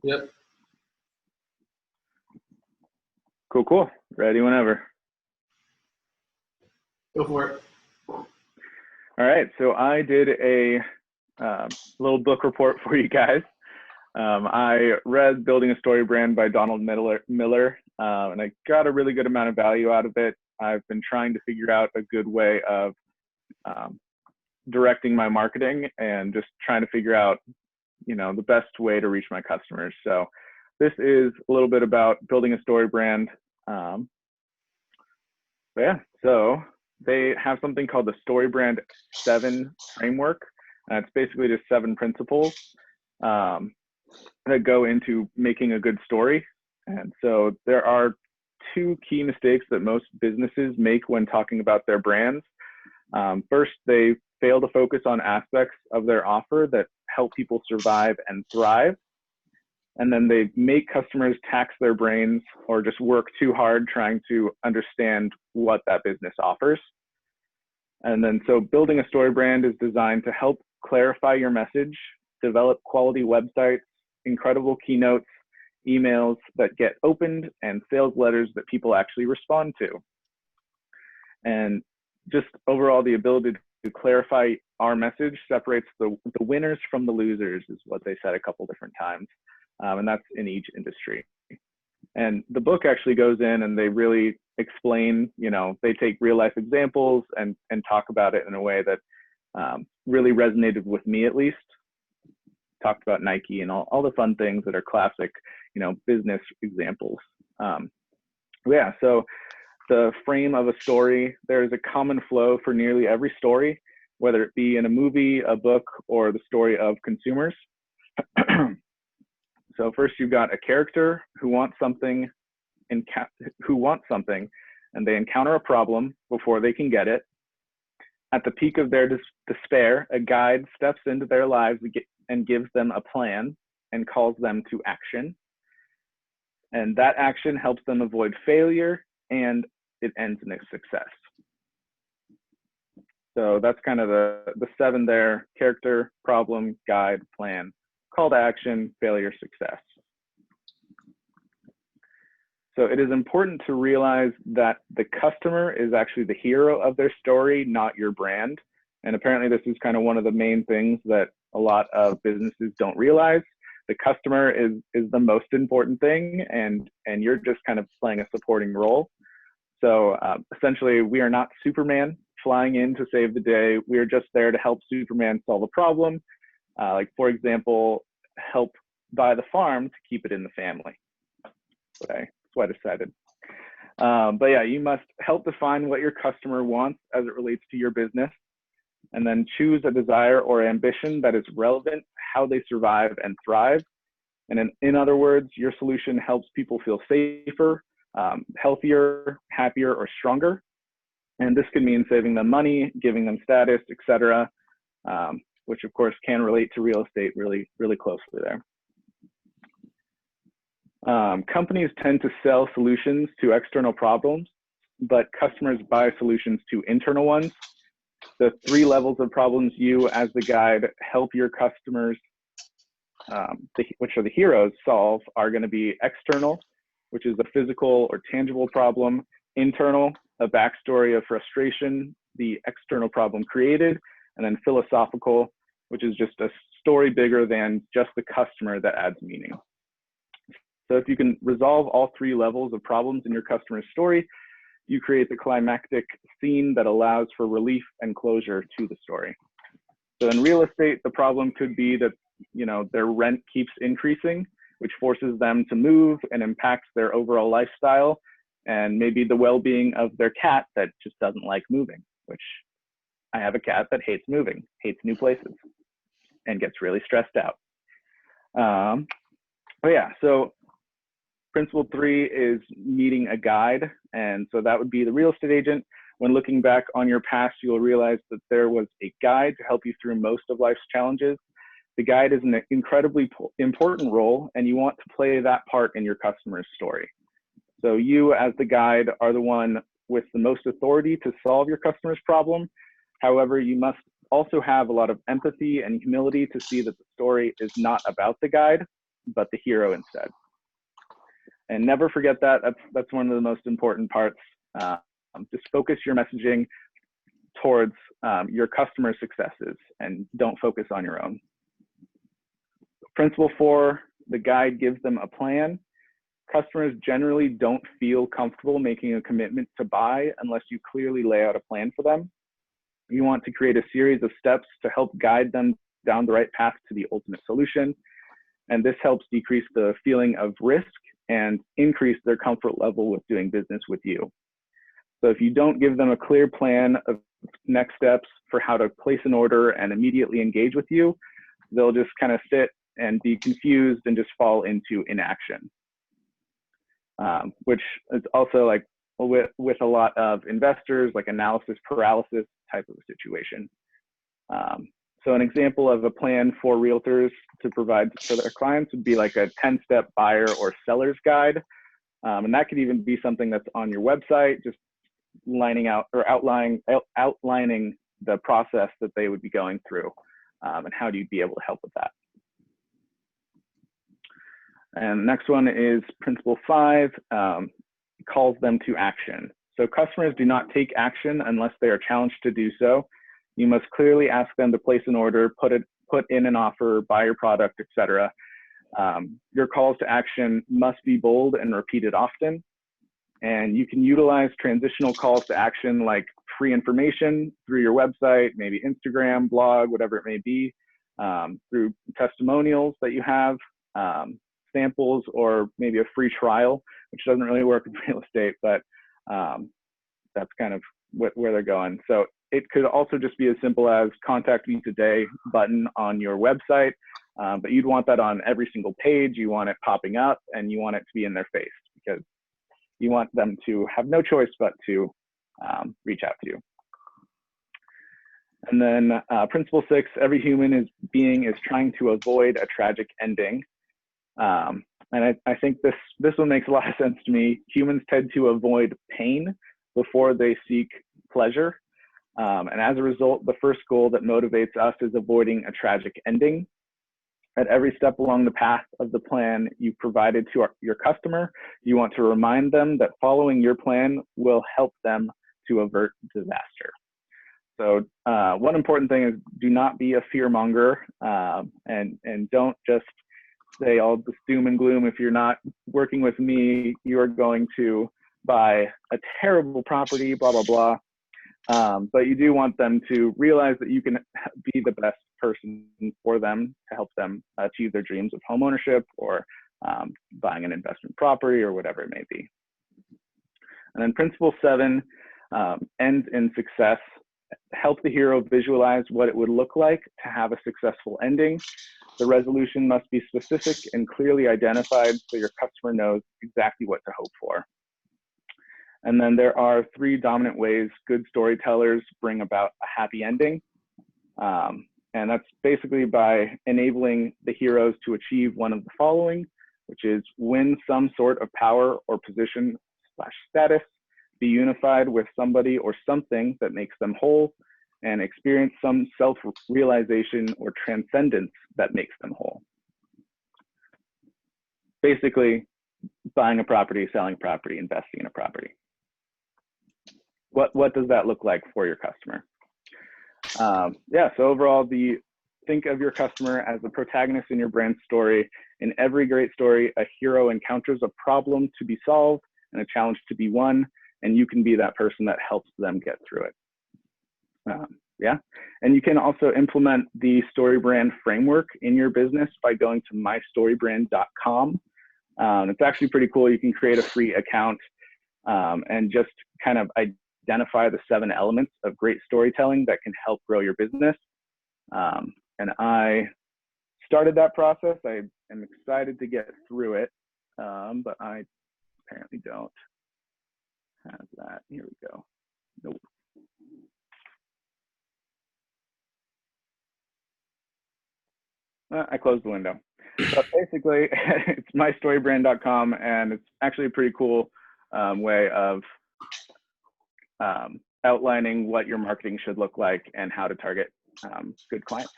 Yep. Cool. Ready whenever. Go for it. All right. So I did a little book report for you guys. I read Building a Story Brand by Donald Miller, and I got a really good amount of value out of it. I've been trying to figure out a good way of directing my marketing and just trying to figure out, the best way to reach my customers. So this is a little bit about building a story brand. So they have something called the Story Brand 7 framework. It's basically just 7 principles that go into making a good story. And so there are 2 key mistakes that most businesses make when talking about their brands. First, they fail to focus on aspects of their offer that help people survive and thrive. And then they make customers tax their brains or just work too hard trying to understand what that business offers. And then so building a story brand is designed to help clarify your message, develop quality websites, incredible keynotes, emails that get opened, and sales letters that people actually respond to. And just overall, the ability to clarify our message separates the winners from the losers is what they said a couple different times. And that's in each industry. And the book actually goes in and they really explain, they take real life examples and talk about it in a way that really resonated with me, at least. Talked about Nike and all the fun things that are classic, business examples. So the frame of a story, there's a common flow for nearly every story, whether it be in a movie, a book, or the story of consumers. So first you've got a character who wants something and they encounter a problem before they can get it. At the peak of their despair, a guide steps into their lives and gives them a plan and calls them to action. And that action helps them avoid failure and it ends in a success. So that's kind of the 7 there: character, problem, guide, plan, call to action, failure, success. So it is important to realize that the customer is actually the hero of their story, not your brand. And apparently this is kind of one of the main things that a lot of businesses don't realize. The customer is the most important thing, and you're just kind of playing a supporting role. So essentially, we are not Superman flying in to save the day. We are just there to help Superman solve a problem. Like, for example, help buy the farm to keep it in the family. Okay, that's what I decided. But yeah, you must help define what your customer wants as it relates to your business, and then choose a desire or ambition that is relevant, how they survive and thrive. And in other words, your solution helps people feel safer, healthier, happier, or stronger. And this can mean saving them money, giving them status, etc., which of course can relate to real estate really, really closely there. Companies tend to sell solutions to external problems, but customers buy solutions to internal ones. The 3 levels of problems you, as the guide, help your customers, which are the heroes, solve are going to be external, which is a physical or tangible problem; internal, a backstory of frustration the external problem created; and then philosophical, which is just a story bigger than just the customer that adds meaning. So if you can resolve all 3 levels of problems in your customer's story, you create the climactic scene that allows for relief and closure to the story. So in real estate, the problem could be that, their rent keeps increasing, which forces them to move and impacts their overall lifestyle, and maybe the well-being of their cat that just doesn't like moving, which I have a cat that hates moving, hates new places, and gets really stressed out. So principle 3 is needing a guide. And so that would be the real estate agent. When looking back on your past, you'll realize that there was a guide to help you through most of life's challenges. The guide is an incredibly important role, and you want to play that part in your customer's story. So you, as the guide, are the one with the most authority to solve your customer's problem. However, you must also have a lot of empathy and humility to see that the story is not about the guide. but the hero instead. And never forget that. That's one of the most important parts. Just focus your messaging towards your customer successes and don't focus on your own. Principle 4, the guide gives them a plan. Customers generally don't feel comfortable making a commitment to buy unless you clearly lay out a plan for them. You want to create a series of steps to help guide them down the right path to the ultimate solution. And this helps decrease the feeling of risk and increase their comfort level with doing business with you. So if you don't give them a clear plan of next steps for how to place an order and immediately engage with you, they'll just kind of sit and be confused and just fall into inaction, which is also like with a lot of investors, like analysis paralysis type of a situation. So an example of a plan for realtors to provide for their clients would be like a 10-step buyer or seller's guide. And that could even be something that's on your website, just lining out or outlining the process that they would be going through, and how do you be able to help with that. And next one is principle 5, calls them to action. So customers do not take action unless they are challenged to do so. You must clearly ask them to place an order, put in an offer, buy your product, etc. Your calls to action must be bold and repeated often. And you can utilize transitional calls to action like free information through your website, maybe Instagram, blog, whatever it may be, through testimonials that you have, samples, or maybe a free trial, which doesn't really work in real estate, but that's kind of where they're going. So it could also just be as simple as contact me today button on your website, but you'd want that on every single page. You want it popping up and you want it to be in their face because you want them to have no choice but to reach out to you. And then principle 6, every human being is trying to avoid a tragic ending. And I think this one makes a lot of sense to me. Humans tend to avoid pain before they seek pleasure. And as a result, the first goal that motivates us is avoiding a tragic ending. At every step along the path of the plan you provided to your customer, you want to remind them that following your plan will help them to avert disaster. So one important thing is do not be a fear monger, and don't just say all this doom and gloom. If you're not working with me, you're going to buy a terrible property, blah, blah, blah. But you do want them to realize that you can be the best person for them to help them achieve their dreams of homeownership or buying an investment property or whatever it may be. And then principle 7 ends in success. Help the hero visualize what it would look like to have a successful ending. The resolution must be specific and clearly identified so your customer knows exactly what to hope for. And then there are 3 dominant ways good storytellers bring about a happy ending. And that's basically by enabling the heroes to achieve one of the following, which is win some sort of power or position / status, be unified with somebody or something that makes them whole, and experience some self-realization or transcendence that makes them whole. Basically, buying a property, selling a property, investing in a property. What does that look like for your customer? Yeah, so overall, think of your customer as the protagonist in your brand story. In every great story, a hero encounters a problem to be solved and a challenge to be won, and you can be that person that helps them get through it. Yeah, and you can also implement the StoryBrand framework in your business by going to mystorybrand.com. It's actually pretty cool. You can create a free account and just kind of identify the 7 elements of great storytelling that can help grow your business. And I started that process. I am excited to get through it, but I apparently don't have that. Here we go. Nope. I closed the window. But basically, it's mystorybrand.com, and it's actually a pretty cool way of outlining what your marketing should look like and how to target good clients.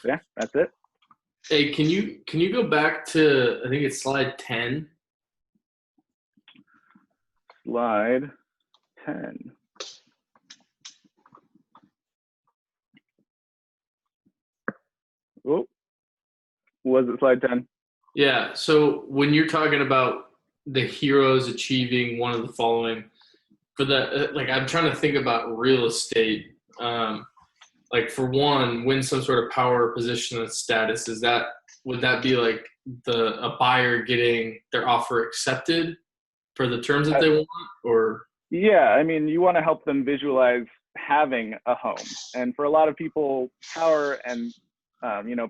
So yeah, that's it. Hey, can you go back to, I think it's slide 10? Slide 10. Oh, was it slide 10? Yeah. So when you're talking about the heroes achieving one of the following, for the like, I'm trying to think about real estate. Like for one, win some sort of power, position, and status. Would that be like a buyer getting their offer accepted for the terms that they want, or? Yeah, I mean, you want to help them visualize having a home. And for a lot of people, power and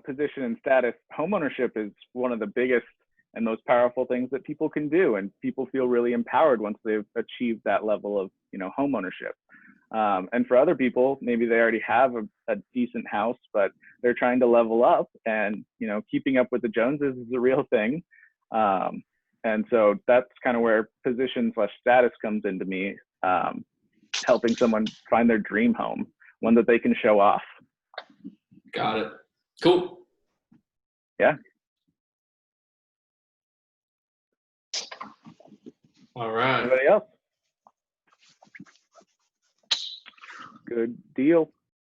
position and status, homeownership is one of the biggest and most powerful things that people can do. And people feel really empowered once they've achieved that level of homeownership. And for other people, maybe they already have a decent house, but they're trying to level up, and keeping up with the Joneses is a real thing. And so that's kind of where position/status comes into me, helping someone find their dream home, one that they can show off. Got it. Cool. Yeah. All right. Anybody else? Good deal.